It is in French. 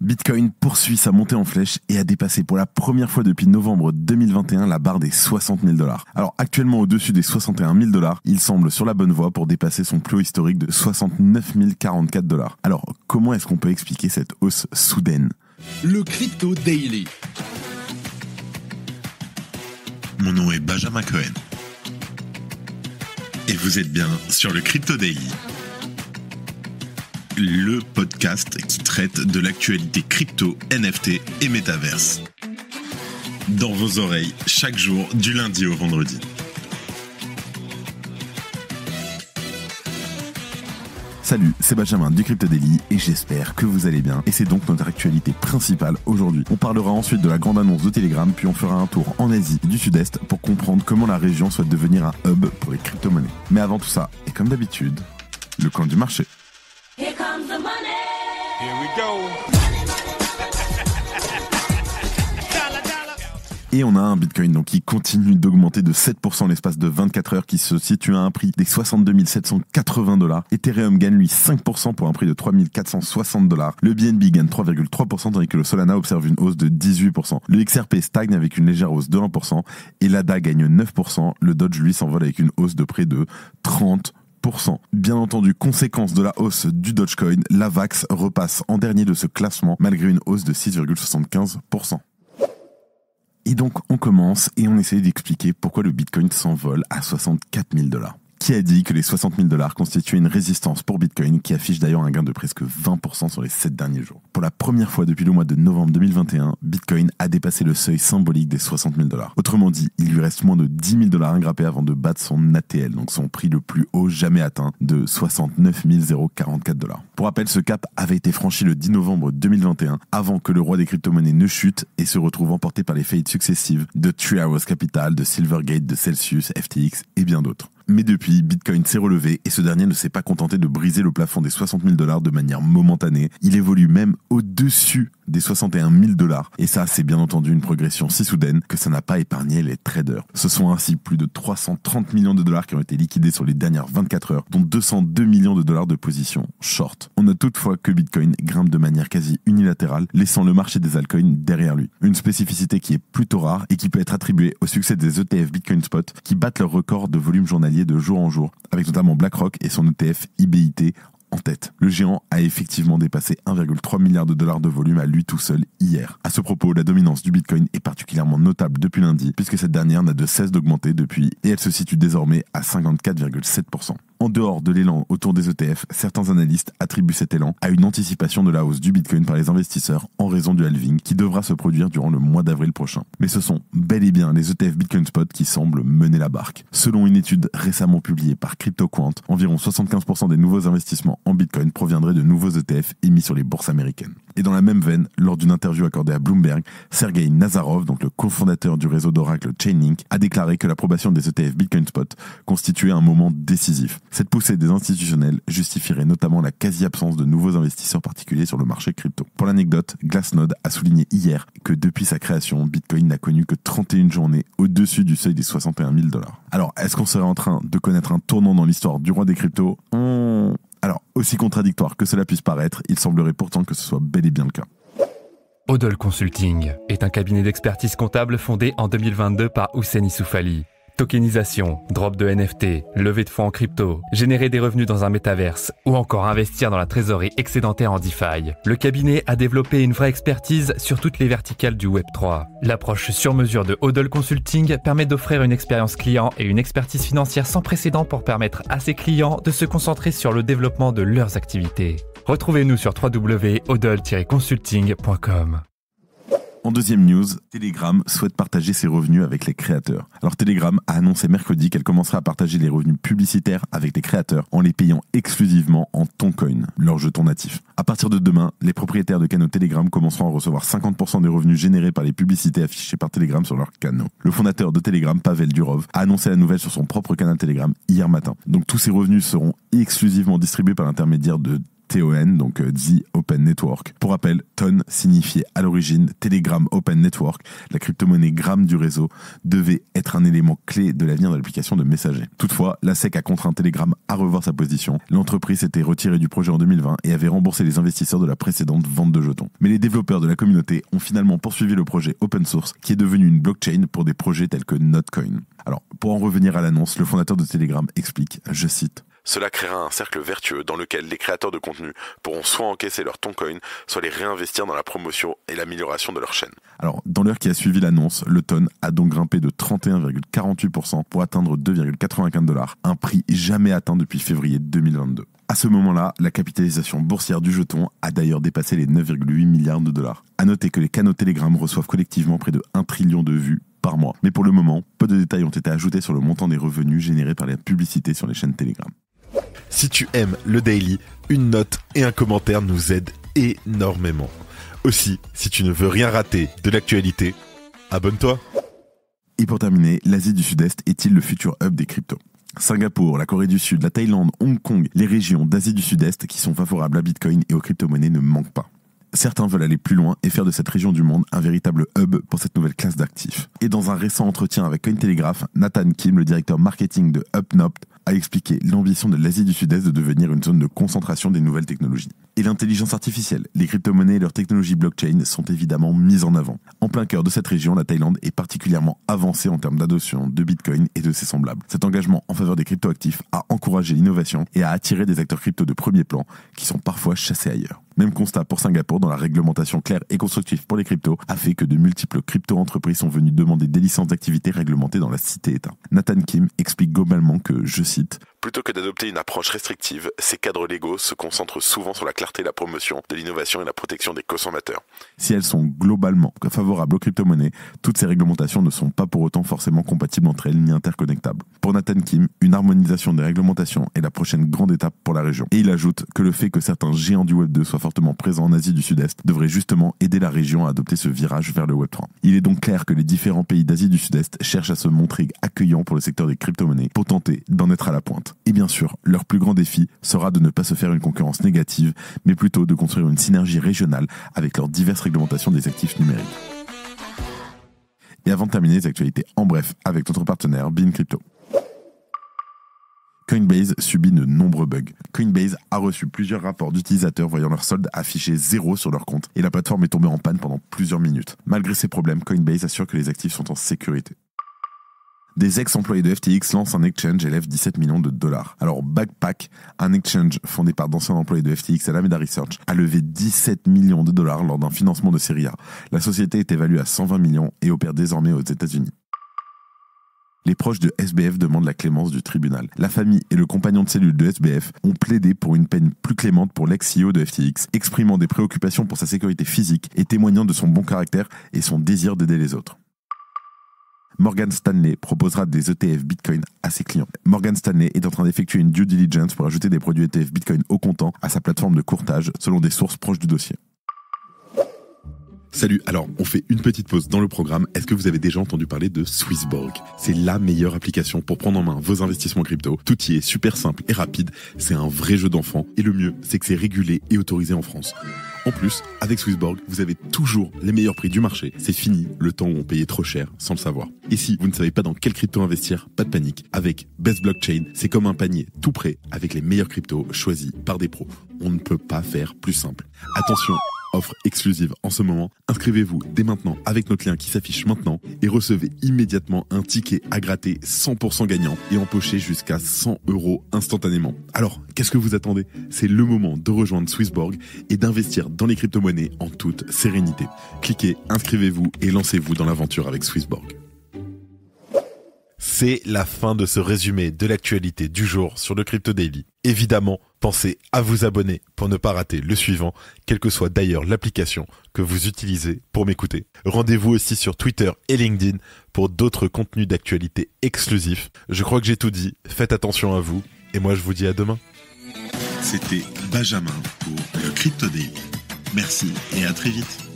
Bitcoin poursuit sa montée en flèche et a dépassé pour la première fois depuis novembre 2021 la barre des 60 000 $. Alors actuellement au-dessus des 61 000 $, il semble sur la bonne voie pour dépasser son plus haut historique de 69 044 $. Alors comment est-ce qu'on peut expliquer cette hausse soudaine ? Le Crypto Daily. Mon nom est Benjamin Cohen. Et vous êtes bien sur le Crypto Daily. Le podcast qui traite de l'actualité crypto, NFT et métaverse. Dans vos oreilles, chaque jour, du lundi au vendredi. Salut, c'est Benjamin du Crypto Daily et j'espère que vous allez bien. Et c'est donc notre actualité principale aujourd'hui. On parlera ensuite de la grande annonce de Telegram, puis on fera un tour en Asie du Sud-Est pour comprendre comment la région souhaite devenir un hub pour les crypto-monnaies. Mais avant tout ça, et comme d'habitude, le camp du marché. Here comes the money. Here we go. Et on a un Bitcoin donc qui continue d'augmenter de 7% en l'espace de 24 heures, qui se situe à un prix des 62 780 $. Ethereum gagne lui 5% pour un prix de 3 460 $. Le BNB gagne 3,3% tandis que le Solana observe une hausse de 18%. Le XRP stagne avec une légère hausse de 1% et l'ADA gagne 9%. Le Doge lui s'envole avec une hausse de près de 30%. Bien entendu, conséquence de la hausse du Dogecoin, l'AVAX repasse en dernier de ce classement malgré une hausse de 6,75%. Et donc on commence et on essaie d'expliquer pourquoi le Bitcoin s'envole à 64 000 $. Qui a dit que les 60 000 $ constituaient une résistance pour Bitcoin qui affiche d'ailleurs un gain de presque 20% sur les 7 derniers jours. Pour la première fois depuis le mois de novembre 2021, Bitcoin a dépassé le seuil symbolique des 60 000 $. Autrement dit, il lui reste moins de 10 000 $ ingrappés avant de battre son ATL, donc son prix le plus haut jamais atteint de 69 044 $. Pour rappel, ce cap avait été franchi le 10 novembre 2021 avant que le roi des crypto-monnaies ne chute et se retrouve emporté par les faillites successives de Three Arrows Capital, de Silvergate, de Celsius, FTX et bien d'autres. Mais depuis, Bitcoin s'est relevé et ce dernier ne s'est pas contenté de briser le plafond des 60 000 $ de manière momentanée. Il évolue même au-dessus des 61 000 $. Et ça, c'est bien entendu une progression si soudaine que ça n'a pas épargné les traders. Ce sont ainsi plus de 330 millions de dollars qui ont été liquidés sur les dernières 24 heures, dont 202 millions de dollars de position short. On note toutefois que Bitcoin grimpe de manière quasi unilatérale, laissant le marché des altcoins derrière lui. Une spécificité qui est plutôt rare et qui peut être attribuée au succès des ETF Bitcoin Spot qui battent leur record de volume journalier de jour en jour, avec notamment BlackRock et son ETF IBIT en tête. Le géant a effectivement dépassé 1,3 milliard de dollars de volume à lui tout seul hier. À ce propos, la dominance du Bitcoin est particulièrement notable depuis lundi, puisque cette dernière n'a de cesse d'augmenter depuis et elle se situe désormais à 54,7%. En dehors de l'élan autour des ETF, certains analystes attribuent cet élan à une anticipation de la hausse du Bitcoin par les investisseurs en raison du halving qui devra se produire durant le mois d'avril prochain. Mais ce sont bel et bien les ETF Bitcoin Spot qui semblent mener la barque. Selon une étude récemment publiée par CryptoQuant, environ 75% des nouveaux investissements en Bitcoin proviendraient de nouveaux ETF émis sur les bourses américaines. Et dans la même veine, lors d'une interview accordée à Bloomberg, Sergei Nazarov, donc le cofondateur du réseau d'Oracle Chainlink, a déclaré que l'approbation des ETF Bitcoin Spot constituait un moment décisif. Cette poussée des institutionnels justifierait notamment la quasi-absence de nouveaux investisseurs particuliers sur le marché crypto. Pour l'anecdote, Glassnode a souligné hier que depuis sa création, Bitcoin n'a connu que 31 journées au-dessus du seuil des 61 000 $. Alors, est-ce qu'on serait en train de connaître un tournant dans l'histoire du roi des cryptos ? Alors, aussi contradictoire que cela puisse paraître, il semblerait pourtant que ce soit bel et bien le cas. Odol Consulting est un cabinet d'expertise comptable fondé en 2022 par Houssen Issoufali. Tokenisation, drop de NFT, levée de fonds en crypto, générer des revenus dans un métaverse ou encore investir dans la trésorerie excédentaire en DeFi. Le cabinet a développé une vraie expertise sur toutes les verticales du Web3. L'approche sur mesure de Odol Consulting permet d'offrir une expérience client et une expertise financière sans précédent pour permettre à ses clients de se concentrer sur le développement de leurs activités. Retrouvez-nous sur www.odol-consulting.com. En deuxième news, Telegram souhaite partager ses revenus avec les créateurs. Alors Telegram a annoncé mercredi qu'elle commencerait à partager les revenus publicitaires avec les créateurs en les payant exclusivement en Toncoin, leur jeton natif. À partir de demain, les propriétaires de canaux Telegram commenceront à recevoir 50% des revenus générés par les publicités affichées par Telegram sur leurs canaux. Le fondateur de Telegram, Pavel Durov, a annoncé la nouvelle sur son propre canal Telegram hier matin. Donc tous ces revenus seront exclusivement distribués par l'intermédiaire de TON, donc The Open Network. Pour rappel, TON signifiait à l'origine Telegram Open Network. La crypto-monnaie Gram du réseau devait être un élément clé de l'avenir de l'application de messager. Toutefois, la SEC a contraint Telegram à revoir sa position. L'entreprise s'était retirée du projet en 2020 et avait remboursé les investisseurs de la précédente vente de jetons. Mais les développeurs de la communauté ont finalement poursuivi le projet open source qui est devenu une blockchain pour des projets tels que Notcoin. Alors, pour en revenir à l'annonce, le fondateur de Telegram explique, je cite, « Cela créera un cercle vertueux dans lequel les créateurs de contenu pourront soit encaisser leurs toncoins, soit les réinvestir dans la promotion et l'amélioration de leur chaîne. » Alors, dans l'heure qui a suivi l'annonce, le TON a donc grimpé de 31,48% pour atteindre 2,85$, un prix jamais atteint depuis février 2022. À ce moment-là, la capitalisation boursière du jeton a d'ailleurs dépassé les 9,8 milliards de dollars. À noter que les canaux Telegram reçoivent collectivement près de 1 trillion de vues par mois. Mais pour le moment, peu de détails ont été ajoutés sur le montant des revenus générés par la publicité sur les chaînes Telegram. Si tu aimes le Daily, une note et un commentaire nous aident énormément. Aussi, si tu ne veux rien rater de l'actualité, abonne-toi. Et pour terminer, l'Asie du Sud-Est est-il le futur hub des cryptos ? Singapour, la Corée du Sud, la Thaïlande, Hong Kong, les régions d'Asie du Sud-Est qui sont favorables à Bitcoin et aux crypto-monnaies ne manquent pas. Certains veulent aller plus loin et faire de cette région du monde un véritable hub pour cette nouvelle classe d'actifs. Et dans un récent entretien avec Cointelegraph, Nathan Kim, le directeur marketing de Upnopt, a expliqué l'ambition de l'Asie du Sud-Est de devenir une zone de concentration des nouvelles technologies. Et l'intelligence artificielle, les crypto-monnaies et leurs technologies blockchain sont évidemment mises en avant. En plein cœur de cette région, la Thaïlande est particulièrement avancée en termes d'adoption de Bitcoin et de ses semblables. Cet engagement en faveur des cryptoactifs a encouragé l'innovation et a attiré des acteurs crypto de premier plan qui sont parfois chassés ailleurs. Même constat pour Singapour, dont la réglementation claire et constructive pour les cryptos a fait que de multiples crypto-entreprises sont venues demander des licences d'activité réglementées dans la cité-État. Nathan Kim explique globalement que, je cite, « Plutôt que d'adopter une approche restrictive, ces cadres légaux se concentrent souvent sur la clarté et la promotion de l'innovation et la protection des consommateurs. » Si elles sont globalement favorables aux crypto-monnaies, toutes ces réglementations ne sont pas pour autant forcément compatibles entre elles ni interconnectables. Pour Nathan Kim, une harmonisation des réglementations est la prochaine grande étape pour la région. Et il ajoute que le fait que certains géants du Web 2 soient fortement présents en Asie du Sud-Est devrait justement aider la région à adopter ce virage vers le Web 3. Il est donc clair que les différents pays d'Asie du Sud-Est cherchent à se montrer accueillants pour le secteur des crypto-monnaies pour tenter d'en être à la pointe. Et bien sûr, leur plus grand défi sera de ne pas se faire une concurrence négative, mais plutôt de construire une synergie régionale avec leurs diverses réglementations des actifs numériques. Et avant de terminer les actualités en bref avec notre partenaire Bean Crypto. Coinbase subit de nombreux bugs. Coinbase a reçu plusieurs rapports d'utilisateurs voyant leur solde affiché 0 sur leur compte et la plateforme est tombée en panne pendant plusieurs minutes. Malgré ces problèmes, Coinbase assure que les actifs sont en sécurité. Des ex-employés de FTX lancent un exchange et lèvent 17 millions de dollars. Alors Backpack, un exchange fondé par d'anciens employés de FTX et Alameda Research, a levé 17 millions de dollars lors d'un financement de série A. La société est évaluée à 120 millions et opère désormais aux États-Unis. Les proches de SBF demandent la clémence du tribunal. La famille et le compagnon de cellule de SBF ont plaidé pour une peine plus clémente pour l'ex-CEO de FTX, exprimant des préoccupations pour sa sécurité physique et témoignant de son bon caractère et son désir d'aider les autres. Morgan Stanley proposera des ETF Bitcoin à ses clients. Morgan Stanley est en train d'effectuer une due diligence pour ajouter des produits ETF Bitcoin au comptant à sa plateforme de courtage, selon des sources proches du dossier. Salut, alors on fait une petite pause dans le programme. Est-ce que vous avez déjà entendu parler de Swissborg ? C'est la meilleure application pour prendre en main vos investissements crypto. Tout y est super simple et rapide, c'est un vrai jeu d'enfant. Et le mieux, c'est que c'est régulé et autorisé en France. En plus, avec Swissborg, vous avez toujours les meilleurs prix du marché. C'est fini le temps où on payait trop cher sans le savoir. Et si vous ne savez pas dans quelle crypto investir, pas de panique. Avec Best Blockchain, c'est comme un panier tout prêt avec les meilleurs cryptos choisis par des pros. On ne peut pas faire plus simple. Attention, offre exclusive en ce moment. Inscrivez-vous dès maintenant avec notre lien qui s'affiche maintenant et recevez immédiatement un ticket à gratter 100% gagnant et empocher jusqu'à 100 € instantanément. Alors, qu'est-ce que vous attendez ? C'est le moment de rejoindre Swissborg et d'investir dans les crypto-monnaies en toute sérénité. Cliquez, inscrivez-vous et lancez-vous dans l'aventure avec Swissborg. C'est la fin de ce résumé de l'actualité du jour sur le Crypto Daily. Évidemment, pensez à vous abonner pour ne pas rater le suivant, quelle que soit d'ailleurs l'application que vous utilisez pour m'écouter. Rendez-vous aussi sur Twitter et LinkedIn pour d'autres contenus d'actualité exclusifs. Je crois que j'ai tout dit, faites attention à vous et moi je vous dis à demain. C'était Benjamin pour le Crypto Daily. Merci et à très vite.